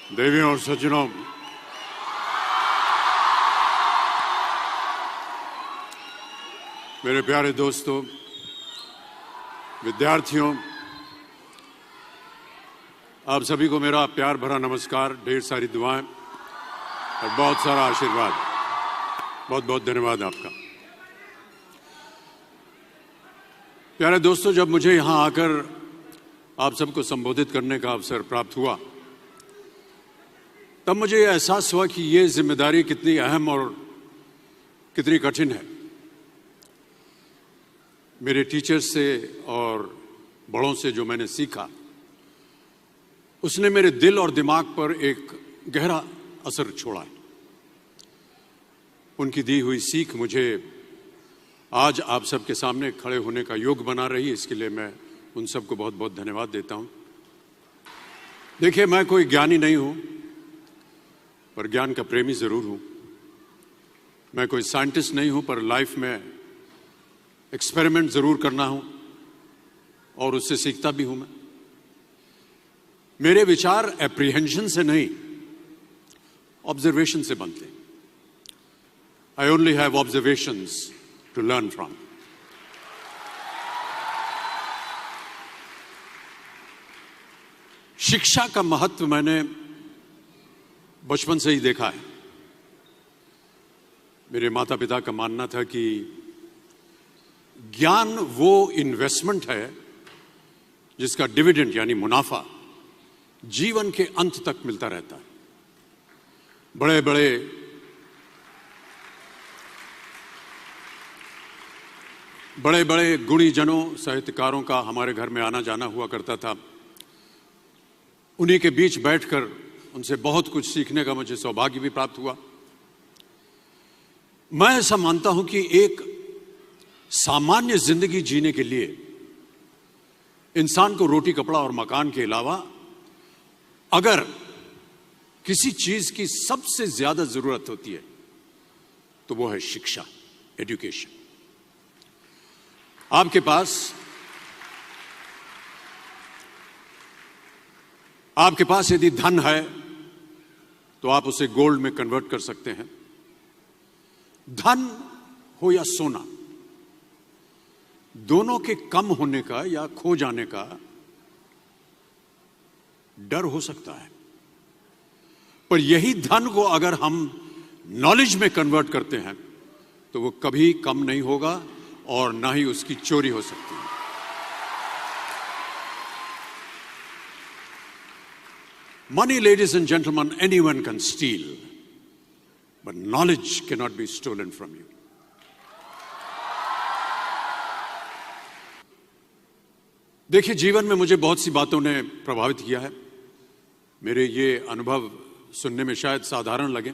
देवियों और सज्जनों, मेरे प्यारे दोस्तों, विद्यार्थियों, आप सभी को मेरा प्यार भरा नमस्कार, ढेर सारी दुआएं और बहुत सारा आशीर्वाद। बहुत बहुत धन्यवाद आपका। प्यारे दोस्तों, जब मुझे यहाँ आकर आप सबको संबोधित करने का अवसर प्राप्त हुआ, तब मुझे यह एहसास हुआ कि ये जिम्मेदारी कितनी अहम और कितनी कठिन है। मेरे टीचर्स से और बड़ों से जो मैंने सीखा, उसने मेरे दिल और दिमाग पर एक गहरा असर छोड़ा है। उनकी दी हुई सीख मुझे आज आप सबके सामने खड़े होने का योग बना रही है। इसके लिए मैं उन सबको बहुत बहुत धन्यवाद देता हूं। देखिए, मैं कोई ज्ञानी नहीं हूं, पर ज्ञान का प्रेमी जरूर हूं। मैं कोई साइंटिस्ट नहीं हूं, पर लाइफ में एक्सपेरिमेंट जरूर करना हूं और उससे सीखता भी हूं। मैं मेरे विचार एप्रीहेंशन से नहीं, ऑब्जर्वेशन से बनते हैं। I only have observations to learn from. शिक्षा का महत्व मैंने बचपन से ही देखा है। मेरे माता पिता का मानना था कि ज्ञान वो इन्वेस्टमेंट है जिसका डिविडेंड यानी मुनाफा जीवन के अंत तक मिलता रहता है। बड़े बड़े गुणीजनों, साहित्यकारों का हमारे घर में आना जाना हुआ करता था। उन्हीं के बीच बैठकर उनसे बहुत कुछ सीखने का मुझे सौभाग्य भी प्राप्त हुआ। मैं ऐसा मानता हूं कि एक सामान्य जिंदगी जीने के लिए इंसान को रोटी, कपड़ा और मकान के अलावा अगर किसी चीज की सबसे ज्यादा जरूरत होती है तो वो है शिक्षा, एजुकेशन। आपके पास यदि धन है तो आप उसे गोल्ड में कन्वर्ट कर सकते हैं। धन हो या सोना, दोनों के कम होने का या खो जाने का डर हो सकता है, पर यही धन को अगर हम नॉलेज में कन्वर्ट करते हैं तो वो कभी कम नहीं होगा और ना ही उसकी चोरी हो सकती है। Money, ladies and gentlemen, anyone can steal, but knowledge cannot be stolen from you. देखिए, जीवन में मुझे बहुत सी बातों ने प्रभावित किया है। मेरे ये अनुभव सुनने में शायद साधारण लगे,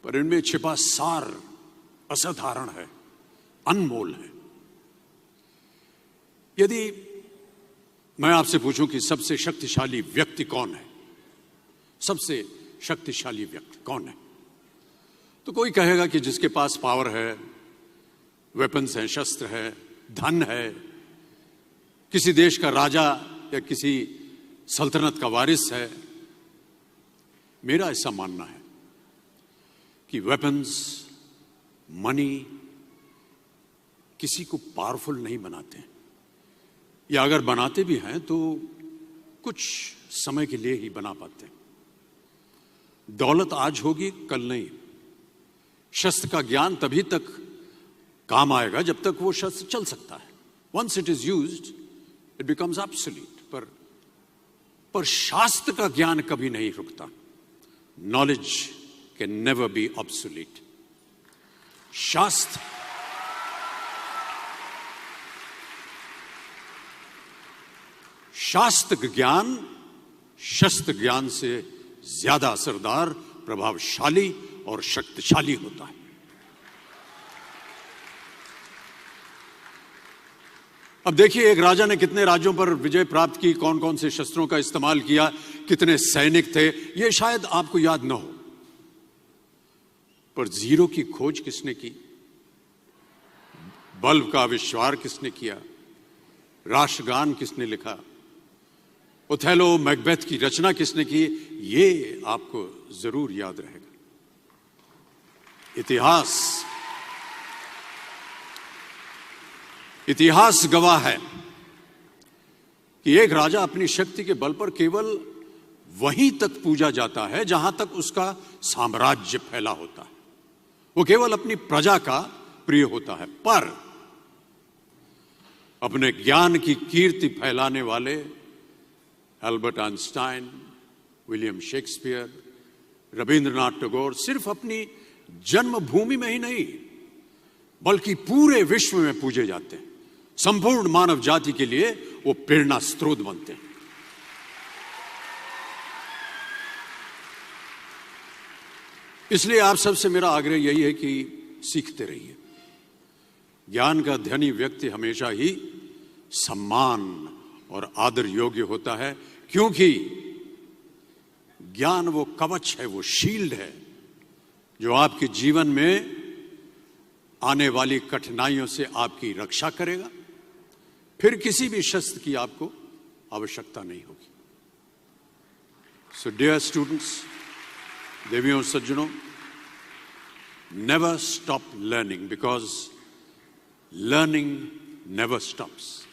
पर इनमें छिपा सार असाधारण है, अनमोल है। यदि मैं आपसे पूछूं कि सबसे शक्तिशाली व्यक्ति कौन है, सबसे शक्तिशाली व्यक्ति कौन है, तो कोई कहेगा कि जिसके पास पावर है, वेपन्स हैं, शस्त्र है, धन है, किसी देश का राजा या किसी सल्तनत का वारिस है। मेरा ऐसा मानना है कि वेपन्स, मनी किसी को पावरफुल नहीं बनाते हैं, या अगर बनाते भी हैं तो कुछ समय के लिए ही बना पाते हैं। दौलत आज होगी, कल नहीं। शस्त्र का ज्ञान तभी तक काम आएगा जब तक वो शस्त्र चल सकता है। Once it is used it becomes absolute. पर शास्त्र का ज्ञान कभी नहीं रुकता। Knowledge can never be obsolete. शास्त्र ज्ञान शस्त्र ज्ञान से ज्यादा असरदार, प्रभावशाली और शक्तिशाली होता है। अब देखिए, एक राजा ने कितने राज्यों पर विजय प्राप्त की, कौन कौन से शस्त्रों का इस्तेमाल किया, कितने सैनिक थे, यह शायद आपको याद न हो, पर जीरो की खोज किसने की, बल्ब का आविष्कार किसने किया, राष्ट्रगान किसने लिखा, ओथेलो, मैकबेथ की रचना किसने की, ये आपको जरूर याद रहेगा। इतिहास गवाह है कि एक राजा अपनी शक्ति के बल पर केवल वहीं तक पूजा जाता है जहां तक उसका साम्राज्य फैला होता है। वो केवल अपनी प्रजा का प्रिय होता है। पर अपने ज्ञान की कीर्ति फैलाने वाले Albert Einstein, William Shakespeare, Rabindranath Tagore सिर्फ अपनी जन्मभूमि में ही नहीं बल्कि पूरे विश्व में पूजे जाते हैं। संपूर्ण मानव जाति के लिए वो प्रेरणा स्रोत बनते हैं। इसलिए आप सबसे मेरा आग्रह यही है कि सीखते रहिए। ज्ञान का धनी व्यक्ति हमेशा ही सम्मान और आदर योग्य होता है, क्योंकि ज्ञान वो कवच है, वो शील्ड है जो आपके जीवन में आने वाली कठिनाइयों से आपकी रक्षा करेगा। फिर किसी भी शस्त्र की आपको आवश्यकता नहीं होगी। सो डियर स्टूडेंट्स, देवियों सज्जनों, never stop learning because learning never stops.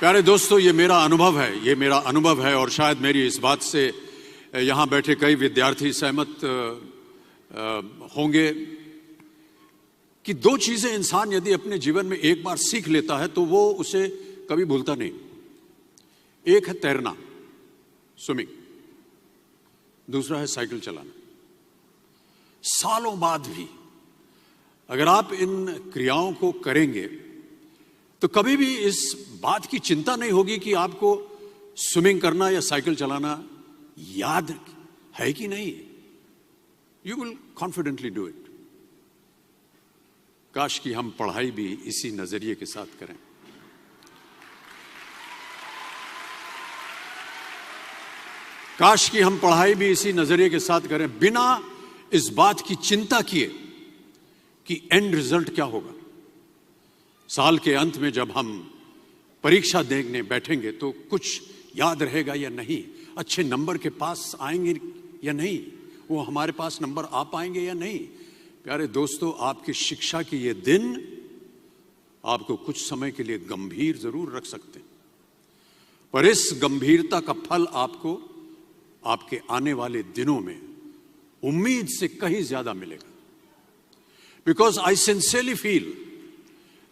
प्यारे दोस्तों, ये मेरा अनुभव है और शायद मेरी इस बात से यहां बैठे कई विद्यार्थी सहमत होंगे कि दो चीजें इंसान यदि अपने जीवन में एक बार सीख लेता है तो वो उसे कभी भूलता नहीं। एक है तैरना, स्विमिंग, दूसरा है साइकिल चलाना। सालों बाद भी अगर आप इन क्रियाओं को करेंगे तो कभी भी इस बात की चिंता नहीं होगी कि आपको स्विमिंग करना या साइकिल चलाना याद है कि नहीं। You will confidently do it. काश कि हम पढ़ाई भी इसी नजरिए के साथ करें। काश कि हम पढ़ाई भी इसी नजरिए के साथ करें, बिना इस बात की चिंता किए कि एंड रिजल्ट क्या होगा। साल के अंत में जब हम परीक्षा देने बैठेंगे तो कुछ याद रहेगा या नहीं, अच्छे नंबर के पास आएंगे या नहीं, वो हमारे पास नंबर आ पाएंगे या नहीं। प्यारे दोस्तों, आपकी शिक्षा के ये दिन आपको कुछ समय के लिए गंभीर जरूर रख सकते हैं, पर इस गंभीरता का फल आपको आपके आने वाले दिनों में उम्मीद से कहीं ज्यादा मिलेगा। Because I sincerely feel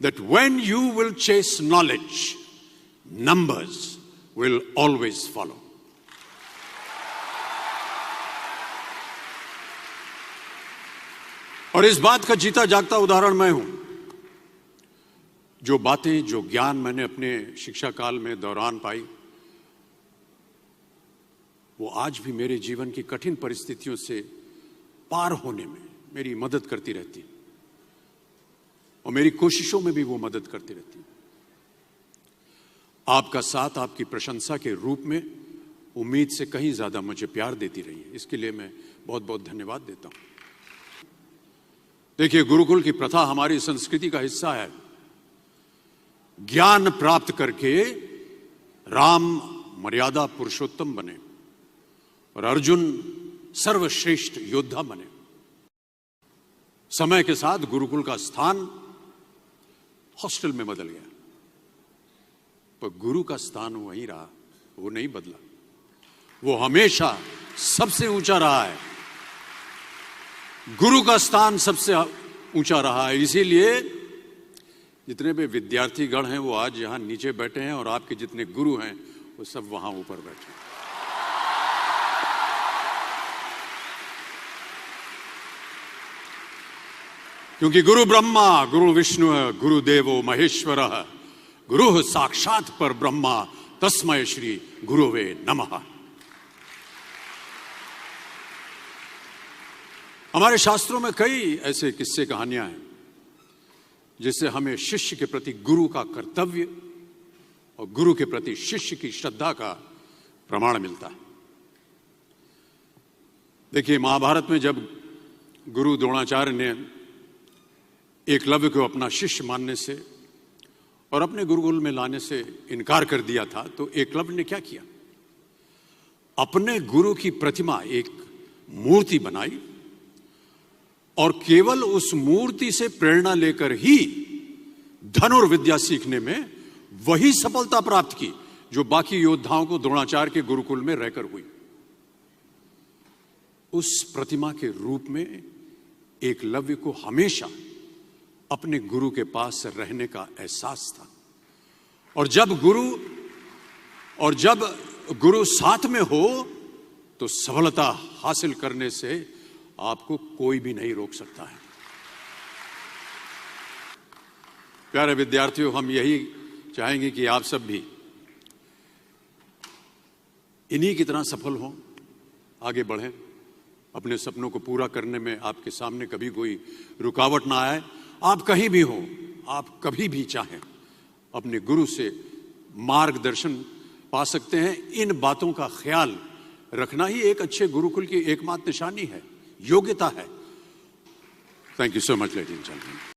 that when you will chase knowledge, numbers will always follow. और इस बात का जीता जागता उदाहरण मैं हूं। जो बातें, जो ज्ञान मैंने अपने शिक्षा काल में दौरान पाई, वो आज भी मेरे जीवन की कठिन परिस्थितियों से पार होने में मेरी मदद करती रहती है और मेरी कोशिशों में भी वो मदद करती रहती है। आपका साथ, आपकी प्रशंसा के रूप में उम्मीद से कहीं ज्यादा मुझे प्यार देती रही है। इसके लिए मैं बहुत बहुत धन्यवाद देता हूं। देखिए, गुरुकुल की प्रथा हमारी संस्कृति का हिस्सा है। ज्ञान प्राप्त करके राम मर्यादा पुरुषोत्तम बने और अर्जुन सर्वश्रेष्ठ योद्धा बने। समय के साथ गुरुकुल का स्थान हॉस्टल में बदल गया, पर गुरु का स्थान वहीं रहा, वो नहीं बदला। वो हमेशा सबसे ऊंचा रहा है। गुरु का स्थान सबसे ऊंचा रहा है। इसीलिए जितने भी विद्यार्थीगण हैं वो आज यहां नीचे बैठे हैं और आपके जितने गुरु हैं वो सब वहां ऊपर बैठे हैं। क्योंकि गुरु ब्रह्मा गुरु विष्णु गुरुदेवो महेश्वर गुरु साक्षात पर ब्रह्मा तस्मै श्री गुरुवे नमः। हमारे शास्त्रों में कई ऐसे किस्से कहानियां हैं जिससे हमें शिष्य के प्रति गुरु का कर्तव्य और गुरु के प्रति शिष्य की श्रद्धा का प्रमाण मिलता है। देखिए, महाभारत में जब गुरु द्रोणाचार्य ने एकलव्य को अपना शिष्य मानने से और अपने गुरुकुल में लाने से इनकार कर दिया था, तो एकलव्य ने क्या किया? अपने गुरु की प्रतिमा, एक मूर्ति बनाई और केवल उस मूर्ति से प्रेरणा लेकर ही धनुर्विद्या सीखने में वही सफलता प्राप्त की जो बाकी योद्धाओं को द्रोणाचार्य के गुरुकुल में रहकर हुई। उस प्रतिमा के रूप में एकलव्य को हमेशा अपने गुरु के पास रहने का एहसास था। और जब गुरु साथ में हो तो सफलता हासिल करने से आपको कोई भी नहीं रोक सकता है। प्यारे विद्यार्थियों, हम यही चाहेंगे कि आप सब भी इन्हीं की तरह सफल हों, आगे बढ़ें, अपने सपनों को पूरा करने में आपके सामने कभी कोई रुकावट ना आए। आप कहीं भी हो, आप कभी भी चाहें अपने गुरु से मार्गदर्शन पा सकते हैं। इन बातों का ख्याल रखना ही एक अच्छे गुरुकुल की एकमात्र निशानी है, योग्यता है। Thank you so much ladies and gentleman.